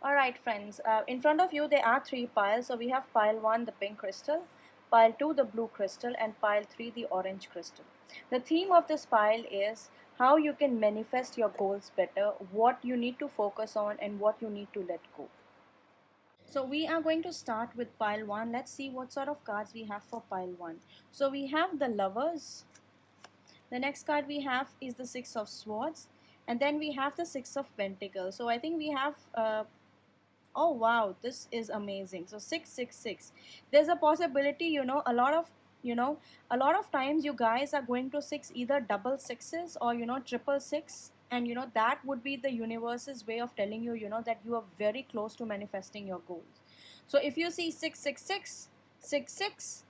Alright friends, in front of you there are three piles. So we have pile 1, the pink crystal, pile 2, the blue crystal, and pile 3, the orange crystal. The theme of this pile is how you can manifest your goals better, what you need to focus on, and what you need to let go. So we are going to start with pile 1. Let's see what sort of cards we have for pile 1. So we have the lovers. The next card we have is the six of swords, and then we have the six of pentacles. So I think we have oh wow, this is amazing. So 666. There's a possibility, a lot of times you guys are going to six either double sixes or triple six, and that would be the universe's way of telling you, that you are very close to manifesting your goals. So if you see 666, 66,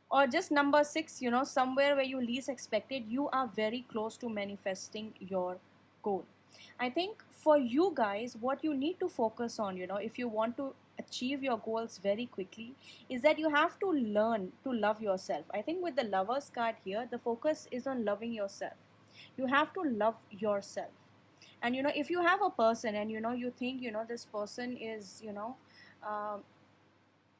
or just number 6, somewhere where you least expected, you are very close to manifesting your goal. I think for you guys, what you need to focus on, if you want to achieve your goals very quickly, is that you have to learn to love yourself. I think with the lovers card here, the focus is on loving yourself. You have to love yourself. And if you have a person and you think this person is um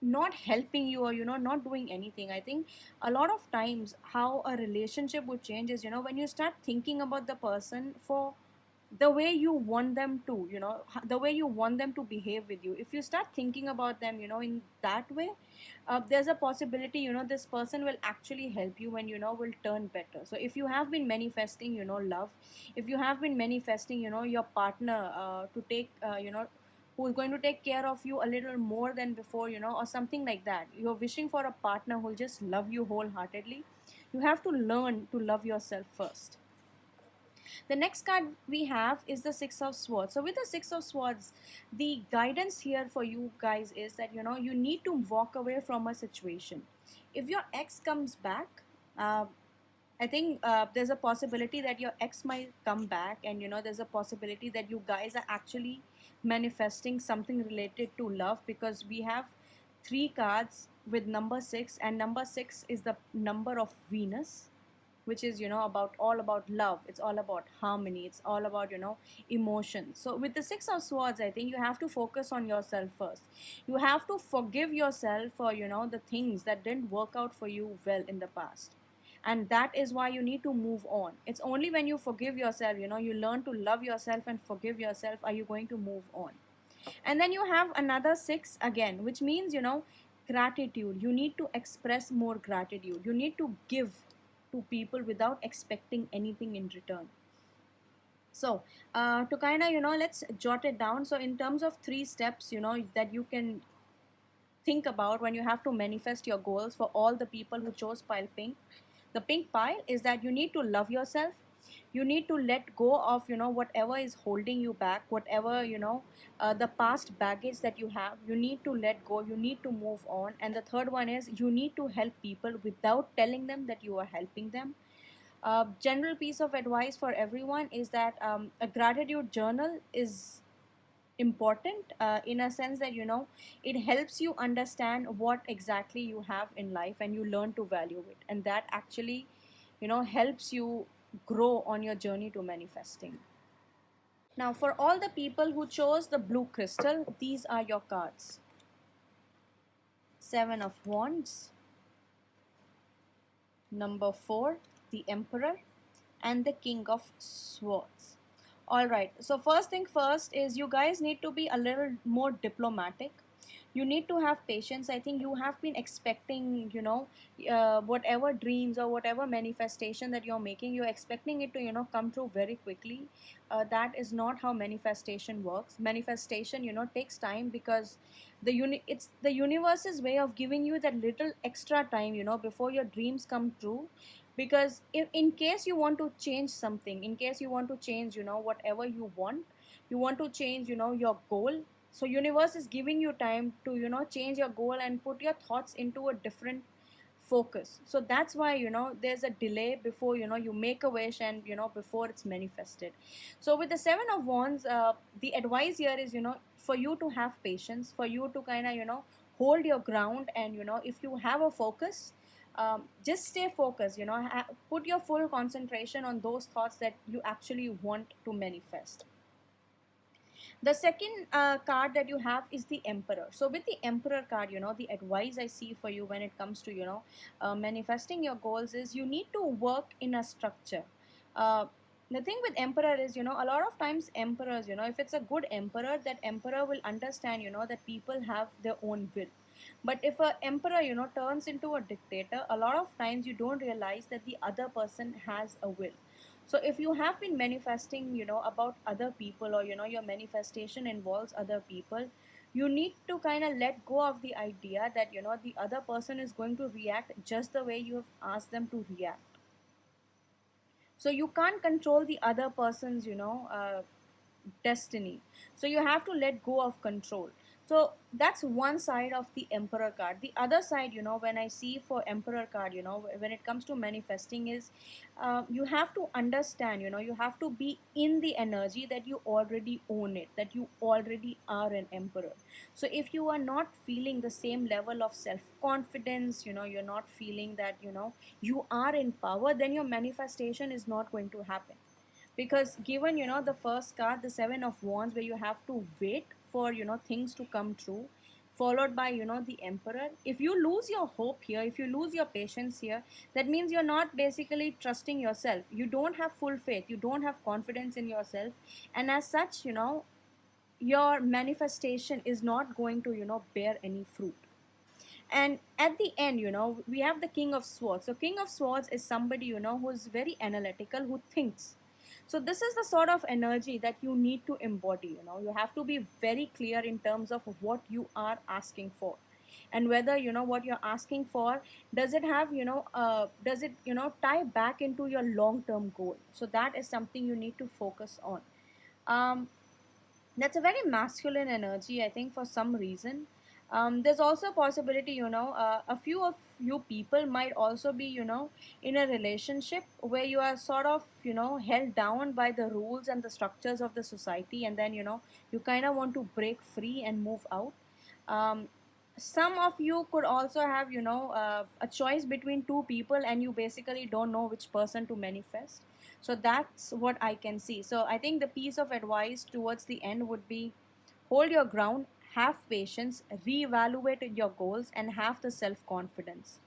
not helping you, or not doing anything, I think a lot of times how a relationship would change is when you start thinking about the person for the way you want them to, the way you want them to behave with you. If you start thinking about them in that way, there's a possibility this person will actually help you and will turn better. So if you have been manifesting love, if you have been manifesting your partner to take who is going to take care of you a little more than before, or something like that, you're wishing for a partner who will just love you wholeheartedly, you have to learn to love yourself first. The next card we have is the six of swords. So with the six of swords, the guidance here for you guys is that you need to walk away from a situation. If your ex comes back, I think there's a possibility that your ex might come back, and there's a possibility that you guys are actually manifesting something related to love, because we have three cards with number 6, and number 6 is the number of Venus, which is about all about love. It's all about harmony. It's all about emotions. So with the six of swords, I think you have to focus on yourself first. You have to forgive yourself for the things that didn't work out for you well in the past, and that is why you need to move on. It's only when you forgive yourself, you learn to love yourself and forgive yourself, are you going to move on. And then you have another 6 again, which means gratitude. You need to express more gratitude. You need to give to people without expecting anything in return. So to kind of let's jot it down. So in terms of 3 steps that you can think about when you have to manifest your goals, for all the people who chose pile pink, the pink pile, is that you need to love yourself. You need to let go of whatever is holding you back, whatever the past baggage that you have. You need to let go, you need to move on. And the third one is you need to help people without telling them that you are helping them. General piece of advice for everyone is that a gratitude journal is important, in a sense that it helps you understand what exactly you have in life, and you learn to value it, and that actually helps you grow on your journey to manifesting. Now for all the people who chose the blue crystal, these are your cards: 7 of wands, number 4, the emperor, and the king of swords. All right, so first thing first is you guys need to be a little more diplomatic. You need to have patience. I think you have been expecting whatever dreams or whatever manifestation that you're making, you're expecting it to come true very quickly. That is not how manifestation works. Manifestation takes time, because it's the universe's way of giving you that little extra time before your dreams come true. Because if in case you want to change something, in case you want to change whatever you want to change your goal, so universe is giving you time to change your goal and put your thoughts into a different focus. So that's why there's a delay before you make a wish, and before it's manifested. So with the 7 of wands, the advice here is for you to have patience, for you to kind of hold your ground, and if you have a focus, just stay focused, put your full concentration on those thoughts that you actually want to manifest. The second card that you have is the Emperor. So with the Emperor card, the advice I see for you when it comes to manifesting your goals is you need to work in a structure. uh, the thing with Emperor is, a lot of times emperors, if it's a good emperor, that emperor will understand, that people have their own will. But if a emperor, turns into a dictator, a lot of times you don't realize that the other person has a will. So if you have been manifesting, about other people, or your manifestation involves other people, you need to kind of let go of the idea that, the other person is going to react just the way you have asked them to react. So you can't control the other person's, destiny. So you have to let go of control. So that's one side of the Emperor card. The other side, when I see for Emperor card, when it comes to manifesting is, you have to understand, you have to be in the energy that you already own it, that you already are an emperor. So if you are not feeling the same level of self confidence, you're not feeling that, you are in power, then your manifestation is not going to happen. Because given, the first card, the Seven of Wands, where you have to wait for, things to come true, followed by, the Emperor. If you lose your hope here, if you lose your patience here, that means you're not basically trusting yourself. You don't have full faith, you don't have confidence in yourself, and as such, your manifestation is not going to, bear any fruit. And at the end, we have the King of Swords. So King of Swords is somebody, who's very analytical, who thinks. So this is the sort of energy that you need to embody. You have to be very clear in terms of what you are asking for, and whether, what you're asking for, does it have, does it, tie back into your long term goal. So that is something you need to focus on. um, that's a very masculine energy, I think, for some reason. There's also a possibility, a few of you people might also be, in a relationship where you are sort of, held down by the rules and the structures of the society, and then, you kind of want to break free and move out. um, some of you could also have, a choice between two people, and you basically don't know which person to manifest. So that's what I can see. So I think the piece of advice towards the end would be: hold your ground, have patience, reevaluate your goals, and have the self confidence.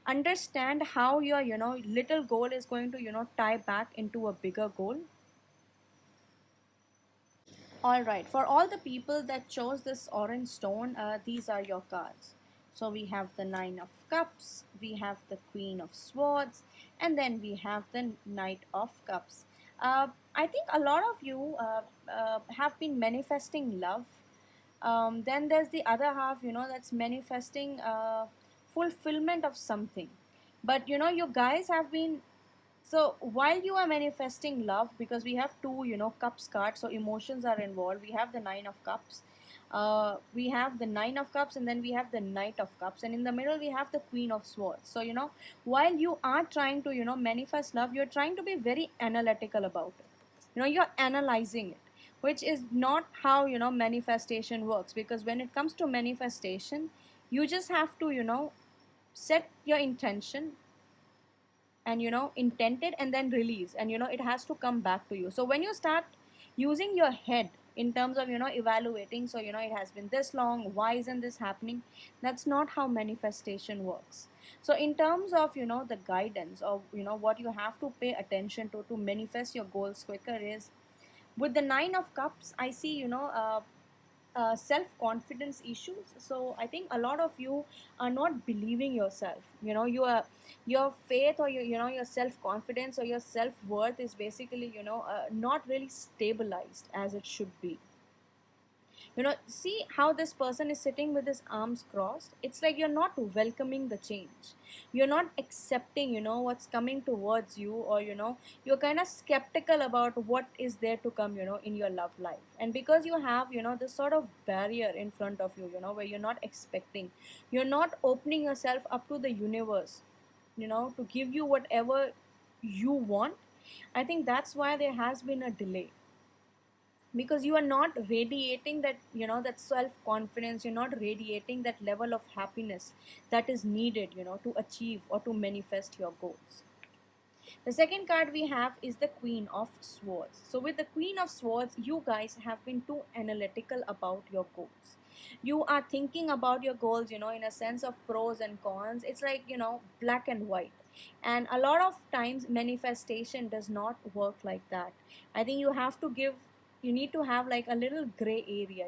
Understand how your, little goal is going to, tie back into a bigger goal. All right, for all the people that chose this orange stone, these are your cards. So we have the Nine of Cups, we have the Queen of Swords, and then we have the Knight of Cups. I think a lot of you have been manifesting love. Then there's the other half, that's manifesting fulfillment of something. But you guys have been, so while you are manifesting love, because we have two, cups cards, so emotions are involved. We have the Nine of Cups, we have the Nine of Cups, and then we have the Knight of Cups, and in the middle we have the Queen of Swords. So while you are trying to, manifest love, you're trying to be very analytical about it. You're analyzing it, which is not how, manifestation works. Because when it comes to manifestation, you just have to, set your intention, and intent it, and then release, and it has to come back to you. So when you start using your head in terms of, evaluating, so it has been this long, why isn't this happening, that's not how manifestation works. So in terms of, the guidance of, what you have to pay attention to manifest your goals quicker is, with the Nine of Cups, I see, self confidence issues. So I think a lot of you are not believing yourself. Your faith, or your self confidence, or your self worth is basically, not really stabilized as it should be. See how this person is sitting with his arms crossed. It's like you're not welcoming the change, you're not accepting, what's coming towards you, or you're kind of skeptical about what is there to come, in your love life. And because you have, this sort of barrier in front of you, where you're not expecting, you're not opening yourself up to the universe, to give you whatever you want. I think that's why there has been a delay, because you are not radiating that, that self confidence. You're not radiating that level of happiness that is needed, to achieve or to manifest your goals. The second card we have is the Queen of Swords. So with the Queen of Swords, you guys have been too analytical about your goals. You are thinking about your goals, in a sense of pros and cons. It's like, black and white. And a lot of times manifestation does not work like that. I think you need to have like a little gray area.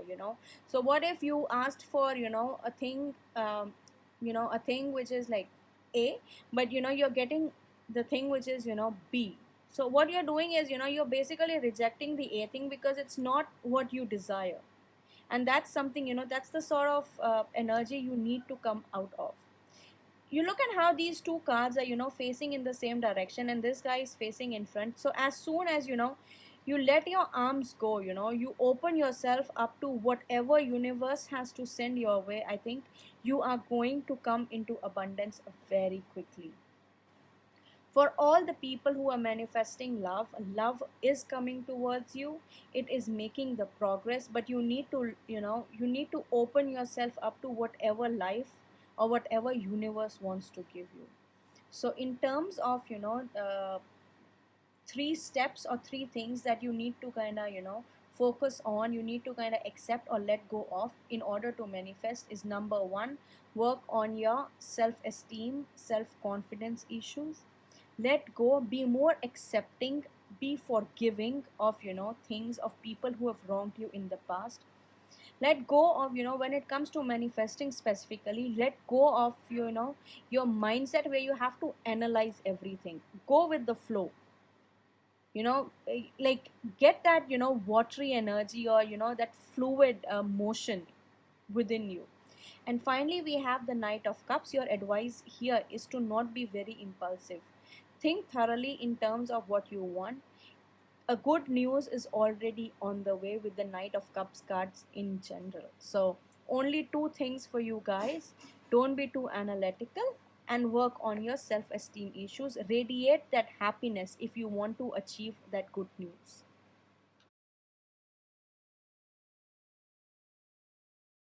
So what if you asked for, a thing, a thing which is like A, but you're getting the thing which is B. So what you're doing is you're basically rejecting the A thing because it's not what you desire. And that's something, that's the sort of energy you need to come out of. You look at how these two cards are facing in the same direction, and this guy is facing in front. So as soon as you let your arms go, you open yourself up to whatever universe has to send your way, I think you are going to come into abundance very quickly. For all the people who are manifesting love, love is coming towards you. It is making the progress, but you need to open yourself up to whatever life or whatever universe wants to give you. So in terms of three steps or three things that you need to kind of focus on, you need to kind of accept or let go of in order to manifest, is number one, work on your self esteem, self confidence issues. Let go, be more accepting, be forgiving of things, of people who have wronged you in the past. Let go of when it comes to manifesting specifically, let go of your mindset where you have to analyze everything. Go with the flow. Like, get that watery energy, or that fluid motion within you. And finally, we have the Knight of Cups. Your advice here is to not be very impulsive. Think thoroughly in terms of what you want. A good news is already on the way with the Knight of Cups cards in general. So only two things for you guys: don't be too analytical and work on your self-esteem issues. Radiate that happiness if you want to achieve that good news.